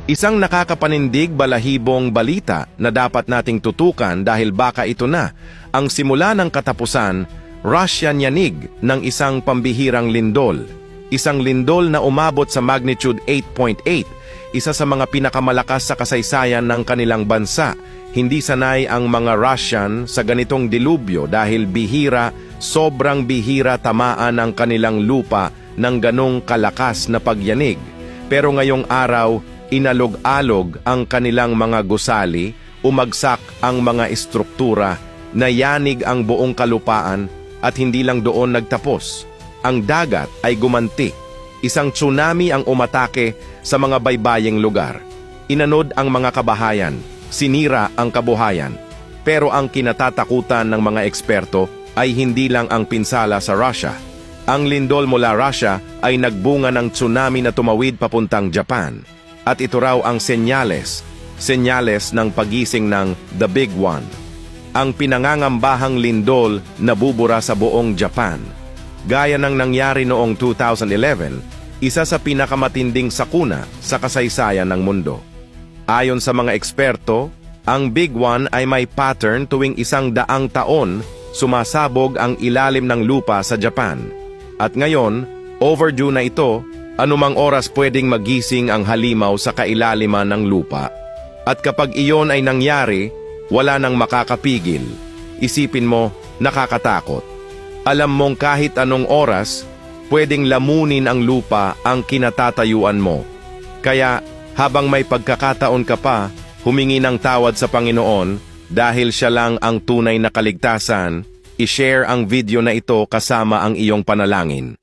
Isang nakakapanindig balahibong balita na dapat nating tutukan dahil baka ito na ang simula ng katapusan, Russian yanig ng isang pambihirang lindol. Isang lindol na umabot sa magnitude 8.8, isa sa mga pinakamalakas sa kasaysayan ng kanilang bansa. Hindi sanay ang mga Russian sa ganitong dilubyo dahil bihira, sobrang bihira tamaan ang kanilang lupa ng ganong kalakas na pagyanig. Pero ngayong araw, inalog-alog ang kanilang mga gusali, umagsak ang mga estruktura, nayanig ang buong kalupaan at hindi lang doon nagtapos. Ang dagat ay gumanti. Isang tsunami ang umatake sa mga baybaying lugar. Inanod ang mga kabahayan, sinira ang kabuhayan. Pero ang kinatatakutan ng mga eksperto ay hindi lang ang pinsala sa Russia. Ang lindol mula Russia ay nagbunga ng tsunami na tumawid papuntang Japan. At ito raw ang senyales ng pagising ng The Big One. Ang pinangangambahang lindol na bubura sa buong Japan. Gaya ng nangyari noong 2011, isa sa pinakamatinding sakuna sa kasaysayan ng mundo. Ayon sa mga eksperto, ang Big One ay may pattern tuwing 100 taon sumasabog ang ilalim ng lupa sa Japan. At ngayon, overdue na ito. Anumang oras pwedeng magising ang halimaw sa kailaliman ng lupa. At kapag iyon ay nangyari, wala nang makakapigil. Isipin mo, nakakatakot. Alam mong kahit anong oras, pwedeng lamunin ang lupa ang kinatatayuan mo. Kaya, habang may pagkakataon ka pa, humingi ng tawad sa Panginoon dahil siya lang ang tunay na kaligtasan, i-share ang video na ito kasama ang iyong panalangin.